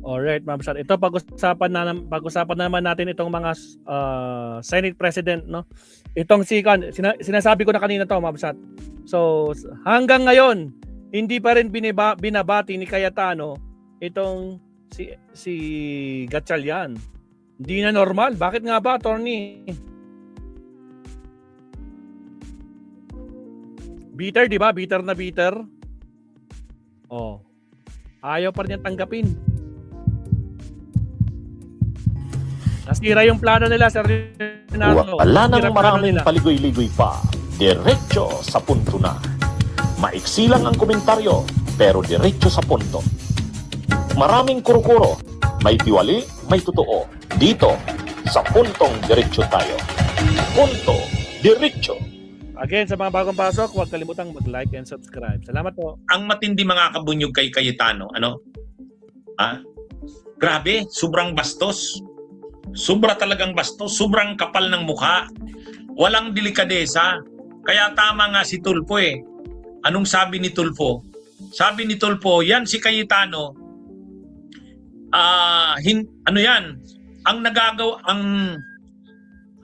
Alright, Ma'am Sat. Ito pag-usapan naman natin itong mga Senate President, no? Itong sinasabi ko na kanina to, Ma'am Sat. So, hanggang ngayon, hindi pa rin binabati ni Cayetano itong si Gatchalian. Hindi na normal. Bakit nga ba, attorney? Bitter, di ba? Bitter na bitter. Oh. Ayaw pa rin tanggapin. Nasira yung plano nila, Sir Renato. Wala nang maraming paligoy-ligoy pa. Diretso sa punto na. Maiksi lang ang komentaryo, pero diretso sa punto. Maraming kuro-kuro. May tiwali, may totoo. Dito, sa puntong diretso tayo. Punto, diretso. Again, sa mga bagong pasok, huwag kalimutang mag-like and subscribe. Salamat po. Ang matindi mga kabunyog kay Cayetano, ano? Grabe, sobrang bastos. Sobra talagang bastos, sobrang kapal ng mukha. Walang delikadesa. Kaya tama nga si Tulfo eh. Anong sabi ni Tulfo? Sabi ni Tulfo, yan si Cayetano. Ano yan?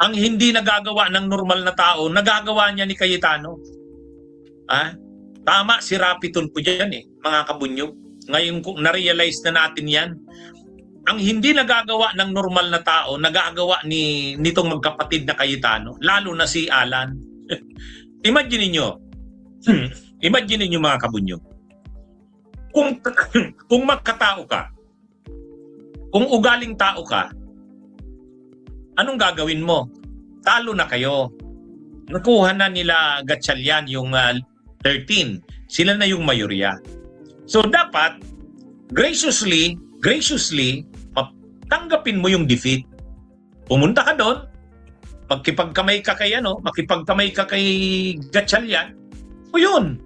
Ang hindi nagagawa ng normal na tao, nagagawa niya ni Cayetano. Tama si Rapi Tulfo dyan eh, mga kabunyog. Ngayon kung na-realize na natin yan, ang hindi nagagawa ng normal na tao, nagagawa nitong magkapatid na Cayetano, lalo na si Alan. Imagine niyo mga kabunyog. Kung magkatao ka, kung ugaling tao ka, anong gagawin mo? Talo na kayo. Nakuha na nila Gatchalian yung 13. Sila na yung mayorya. So dapat, graciously, tanggapin mo yung defeat. Pumunta ka doon, makipagkamay ka kay Gatchalian. O yun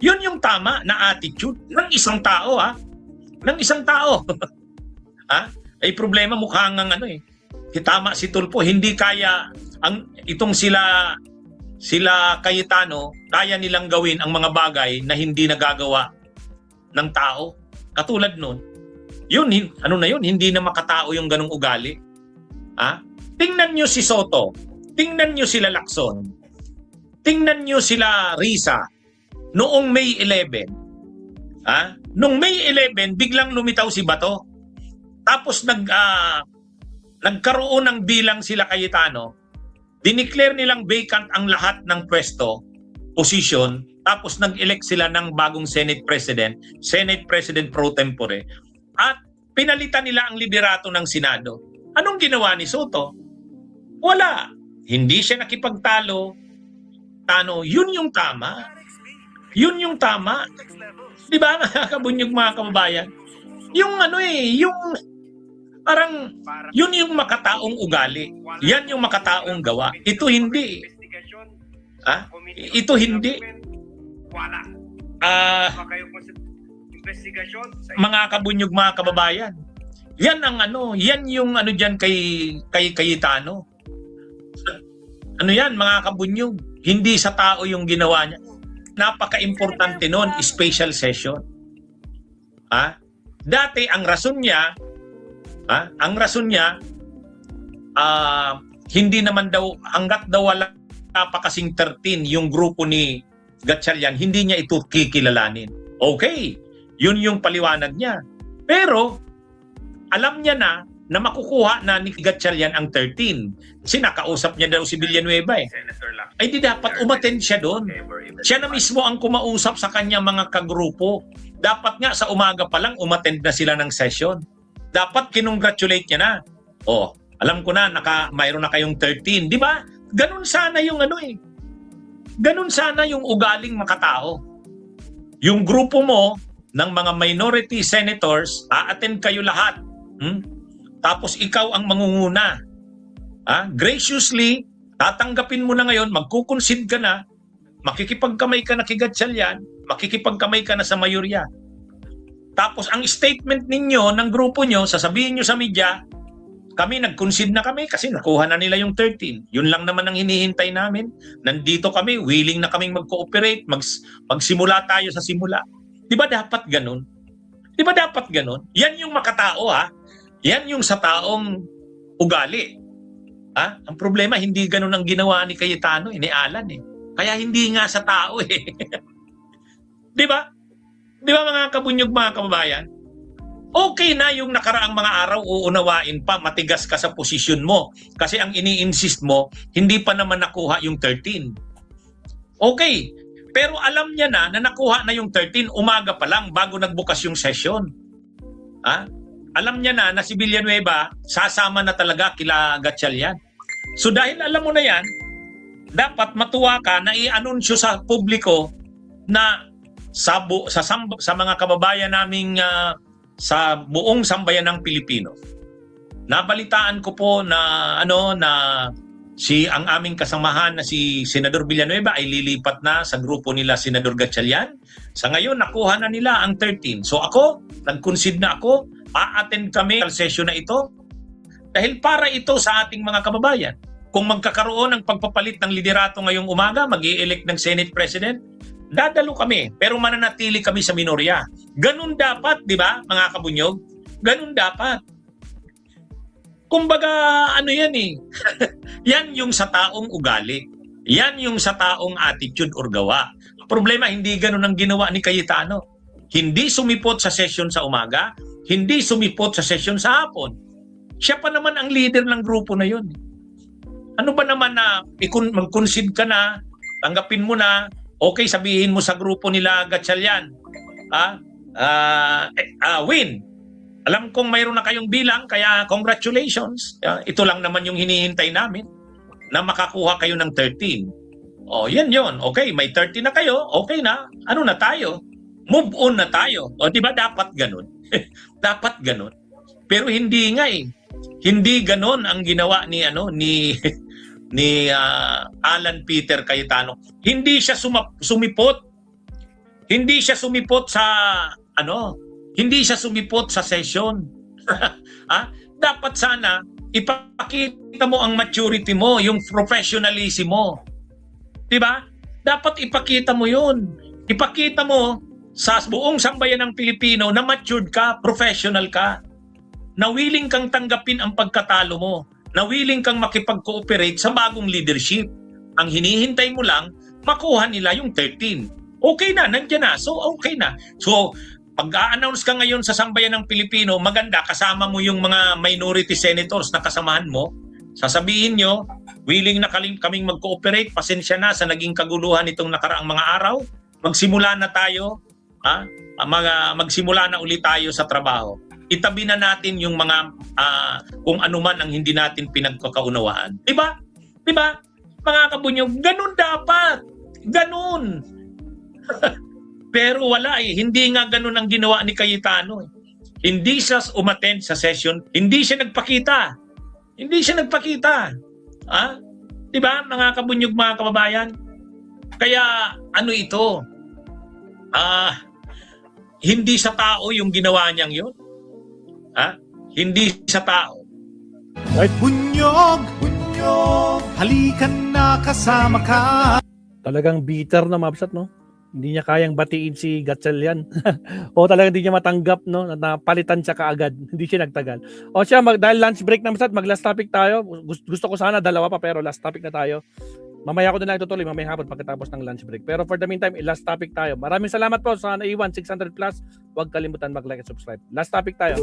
yung tama na attitude ng isang tao, ng isang tao. Ay problema mukhang tama si Tulfo, hindi kaya itong sila Cayetano, kaya nilang gawin ang mga bagay na hindi nagagawa ng tao. Katulad nun, hindi na makatao yung ganong ugali. Tingnan nyo si Soto, tingnan nyo sila Lacson, tingnan nyo sila Risa, noong May 11. Noong May 11, biglang lumitaw si Bato. Tapos nagkaroon ng bilang sila Cayetano, dineclare nilang vacant ang lahat ng pwesto, position, tapos nag-elect sila ng bagong Senate President pro tempore, at pinalitan nila ang liderato ng Senado. Anong ginawa ni Soto? Wala. Hindi siya nakipagtalo. Yun yung tama. Yun yung tama. Di ba, mga kabunyog, mga kababayan? Yung yun yung makataong ugali. Yan yung makataong gawa. Ito hindi. Ito hindi. Mga kabunyog, mga kababayan. Yan yung diyan kay Cayetano. Yan, mga kabunyog. Hindi sa tao yung ginawa niya. Napaka-importante noon, special session. Dati ang rason niya, hindi naman daw, hanggat daw wala pa kasing 13 yung grupo ni Gatchalian, hindi niya ito kikilalanin. Okay, yun yung paliwanag niya. Pero, alam niya na makukuha na ni Gatchalian ang 13. Kasi nakausap niya daw si Villanueva eh. Ay di dapat umattend siya doon. Siya na mismo ang kumausap sa kanyang mga kagrupo. Dapat nga sa umaga pa lang umattend na sila ng session. Dapat kinongratulate niya na. Alam ko na, mayroon na kayong 13. Di ba? Ganun sana yung Ganun sana yung ugaling makatao. Yung grupo mo ng mga minority senators, a-attend kayo lahat. Tapos ikaw ang mangunguna. Graciously, tatanggapin mo na ngayon, magkukonsid ka na, makikipagkamay ka na kay Gatchalian, makikipagkamay ka na sa mayorya. Tapos ang statement ninyo, ng grupo nyo, sasabihin nyo sa media, kami nag-concede na kami kasi nakuha na nila yung 13. Yun lang naman ang hinihintay namin. Nandito kami, willing na kaming mag-cooperate, magsimula tayo sa simula. Di ba dapat ganun? Di ba dapat ganun? Yan yung makatao, ha? Yan yung sa taong ugali. Ha? Ang problema, hindi ganun ang ginawa ni Cayetano, ni Alan eh. Kaya hindi nga sa tao eh. Di ba? Di ba mga kabunyog, mga kababayan? Okay na yung nakaraang mga araw, uunawain pa, matigas ka sa posisyon mo. Kasi ang ini-insist mo, hindi pa naman nakuha yung 13. Okay. Pero alam niya na nakuha na yung 13 umaga pa lang bago nagbukas yung session. Ha? Alam niya na si Villanueva sasama na talaga kila Gatchalian. So dahil alam mo na yan, dapat matuwa ka na i-anunsyo sa publiko na sa mga kababayan naming sa buong sambayan ng Pilipino. Nabalitaan ko po na ang aming kasamahan na si Senador Villanueva ay lilipat na sa grupo nila Senador Gatchalian. Sa ngayon, nakuha na nila ang 13. So ako, nag-concede na ako, a-attend kami sa session na ito dahil para ito sa ating mga kababayan. Kung magkakaroon ng pagpapalit ng liderato ngayong umaga, mag-i-elect ng Senate President, dadalo kami, pero mananatili kami sa minorya. Ganun dapat, di ba, mga kabunyog? Ganun dapat. Kumbaga, yan eh. Yan yung sa taong ugali. Yan yung sa taong attitude or gawa. Ang problema, hindi ganun ang ginawa ni Cayetano. Hindi sumipot sa session sa umaga, hindi sumipot sa session sa hapon. Siya pa naman ang leader ng grupo na yun. Ano ba naman na mag-concede ka na, tanggapin mo na, okay, sabihin mo sa grupo nila Gatchalian, win. Alam kong mayroon na kayong bilang, kaya congratulations. Ito lang naman yung hinihintay namin, na makakuha kayo ng 13. O, yan yun. Okay, may 30 na kayo, okay na. Ano na tayo? Move on na tayo. O, di ba dapat ganun? Dapat ganun. Pero hindi nga eh. Hindi ganun ang ginawa ni Alan Peter Cayetano. Hindi siya sumipot. Hindi siya sumipot sa hindi siya sumipot sa session. Dapat sana ipakita mo ang maturity mo, yung professionalism mo. 'Di ba? Dapat ipakita mo 'yun. Ipakita mo sa buong sambayan ng Pilipino na matured ka, professional ka. Na willing kang tanggapin ang pagkatalo mo. Na willing kang makipag-cooperate sa bagong leadership. Ang hinihintay mo lang, makuha nila yung 13. Okay na, nandiyan na. So, okay na. So, pag-a-announce ka ngayon sa sambayan ng Pilipino, maganda, kasama mo yung mga minority senators na kasamahan mo. Sasabihin nyo, willing na kaming mag-cooperate, pasensya na sa naging kaguluhan itong nakaraang mga araw. Magsimula na tayo, magsimula na ulit tayo sa trabaho. Itabi na natin yung mga kung ano man ang hindi natin pinagkakaunawaan. Diba? Diba? Mga kabunyog, ganun dapat. Ganun. Pero wala eh. Hindi nga ganun ang ginawa ni Cayetano eh. Hindi siya umattend sa session. Hindi siya nagpakita. Hindi siya nagpakita. Diba, mga kabunyog, mga kababayan? Kaya, ito? Hindi sa tao yung ginawa niyang yun. Hindi sa tao. Right? Bunyog, halikan na kasama ka. Talagang bitter na Mabsat, no? Hindi niya kayang batiin si Gatchalian. O talagang hindi niya matanggap, no? Napalitan siya kaagad. Hindi siya nagtagal. O siya, dahil lunch break na Mabsat, mag-last topic tayo. Gusto ko sana dalawa pa, pero last topic na tayo. Mamaya ko na lang itutuloy, mamaya hapon pagkatapos ng lunch break. Pero for the meantime, last topic tayo. Maraming salamat po sa naiwan, 600+. Huwag kalimutan mag-like at subscribe. Last topic tayo.